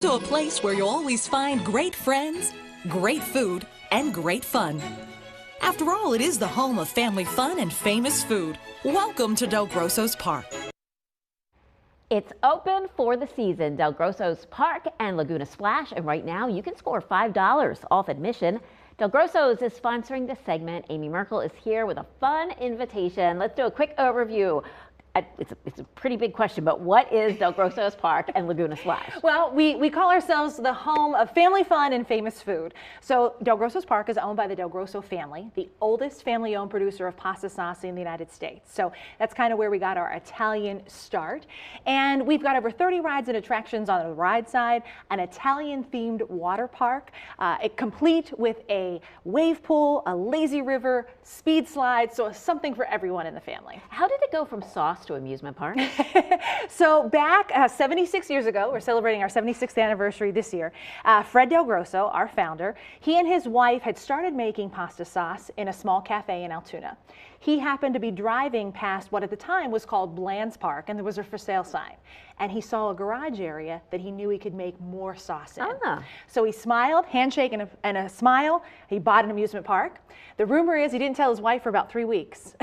To a place where you'll always find great friends, great food, and great fun. After all, it is the home of family fun and famous food. Welcome to DelGrosso's Park. It's open for the season, DelGrosso's Park and Laguna Splash, and right now you can score $5 off admission. DelGrosso's is sponsoring this segment. Amy Merkel is here with a fun invitation. Let's do a quick overview. It's a pretty big question, but what is DelGrosso's Park and Laguna Splash? Well, we call ourselves the home of family fun and famous food. So DelGrosso's Park is owned by the DelGrosso family, the oldest family-owned producer of pasta sauce in the United States. So that's kind of where we got our Italian start. And we've got over 30 rides and attractions on the ride side, an Italian-themed water park, complete with a wave pool, a lazy river, speed slide, so something for everyone in the family. How did it go from sauce to amusement park? So back 76 years ago, we're celebrating our 76th anniversary this year, Fred DelGrosso, our founder, he and his wife had started making pasta sauce in a small cafe in Altoona. He happened to be driving past what at the time was called Bland's Park, and there was a for sale sign. And he saw a garage area that he knew he could make more sauce in. So he smiled, handshake and a smile. He bought an amusement park. The rumor is he didn't tell his wife for about 3 weeks.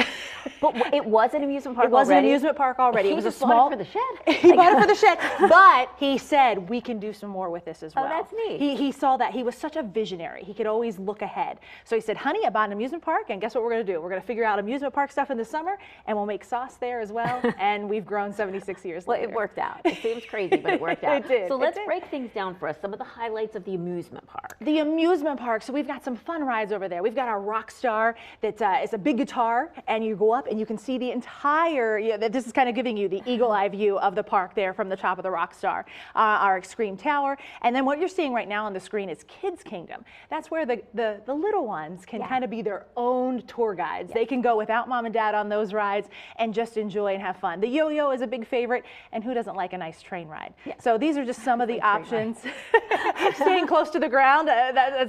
But it was an amusement park already? It was an amusement park already. It was a small... Bought it for the shed? He bought it for the shed, but he said, we can do some more with this as well. Oh, that's neat. He saw that. He was such a visionary. He could always look ahead. So he said, honey, I bought an amusement park, and guess what we're going to do? We're going to figure out amusement park stuff in the summer, and we'll make sauce there as well, and we've grown 76 years later. Well, it worked out. It seems crazy, but it worked out. It did. So let's break things down for us. Some of the highlights of the amusement park. The amusement park. So we've got some fun rides over there. We've got our rock star that is a big guitar, and you go up and you can see the entire, this is kind of giving you the eagle eye view of the park there from the top of the rock star, our Extreme Tower. And then what you're seeing right now on the screen is Kids Kingdom. That's where the little ones can kind of be their own tour guides. They can go without mom and dad on those rides and just enjoy and have fun. The yo-yo is a big favorite, and who doesn't like a nice train ride? So these are just some of the options. Staying close to the ground,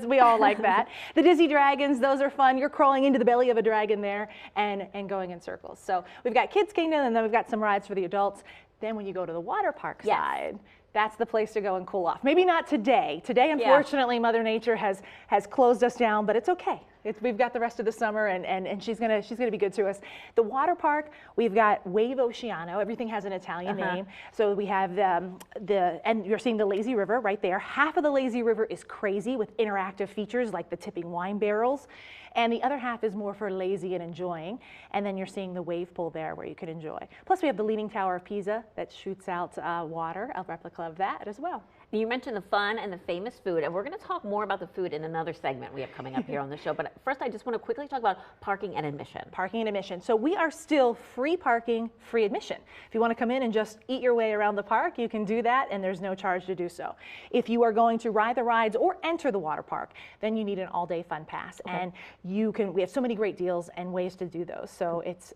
we all like that. The Dizzy Dragons, those are fun. You're crawling into the belly of a dragon there and going in circles. So we've got Kids Kingdom, and then we've got some rides for the adults. Then when you go to the water park side, that's the place to go and cool off. Maybe not today. Today, unfortunately, Mother Nature has closed us down, but it's okay. We've got the rest of the summer, and she's gonna be good to us. The water park, we've got Wave Oceano. Everything has an Italian name. So we have and you're seeing the lazy river right there. Half of the lazy river is crazy with interactive features like the tipping wine barrels, and the other half is more for lazy and enjoying. And then you're seeing the wave pool there where you can enjoy. Plus we have the Leaning Tower of Pisa that shoots out water, a replica of that as well. You mentioned the fun and the famous food, and we're going to talk more about the food in another segment we have coming up here on the show. But first, I just want to quickly talk about parking and admission. Parking and admission. So we are still free parking, free admission. If you want to come in and just eat your way around the park, you can do that, and there's no charge to do so. If you are going to ride the rides or enter the water park, then you need an all-day fun pass. And we have so many great deals and ways to do those. So it's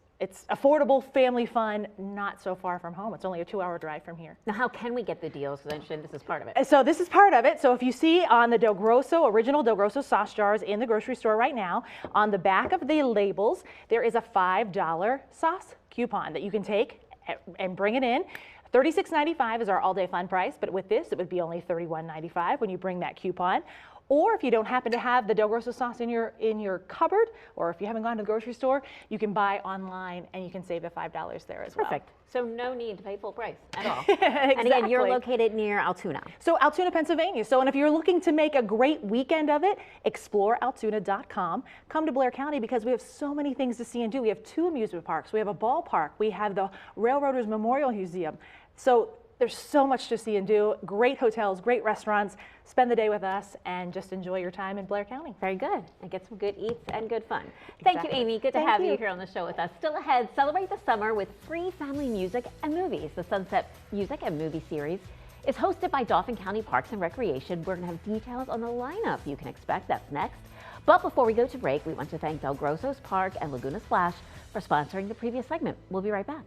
affordable family fun, not so far from home. It's only a 2-hour drive from here. Now, how can we get the deals? Because I understand this is part of it. So this is part of it. So if you see on the original DelGrosso sauce jars in the grocery store right now, on the back of the labels, there is a $5 sauce coupon that you can take and bring it in. $36.95 is our all-day fun price, but with this, it would be only $31.95 when you bring that coupon. Or if you don't happen to have the DelGrosso sauce in your cupboard, or if you haven't gone to the grocery store, you can buy online and you can save the $5 there as well. Perfect. So no need to pay full price at all. Exactly. And again, you're located near Altoona. So Altoona, Pennsylvania. So, and if you're looking to make a great weekend of it, explorealtoona.com. Come to Blair County because we have so many things to see and do. We have 2 amusement parks. We have a ballpark. We have the Railroaders Memorial Museum. So there's so much to see and do. Great hotels, great restaurants. Spend the day with us and just enjoy your time in Blair County. Very good. And get some good eats and good fun. Thank you, Amy. Good to have you here on the show with us. Still ahead, celebrate the summer with free family music and movies. The Sunset Music and Movie Series is hosted by Dauphin County Parks and Recreation. We're going to have details on the lineup you can expect. That's next. But before we go to break, we want to thank DelGrosso's Park and Laguna Splash for sponsoring the previous segment. We'll be right back.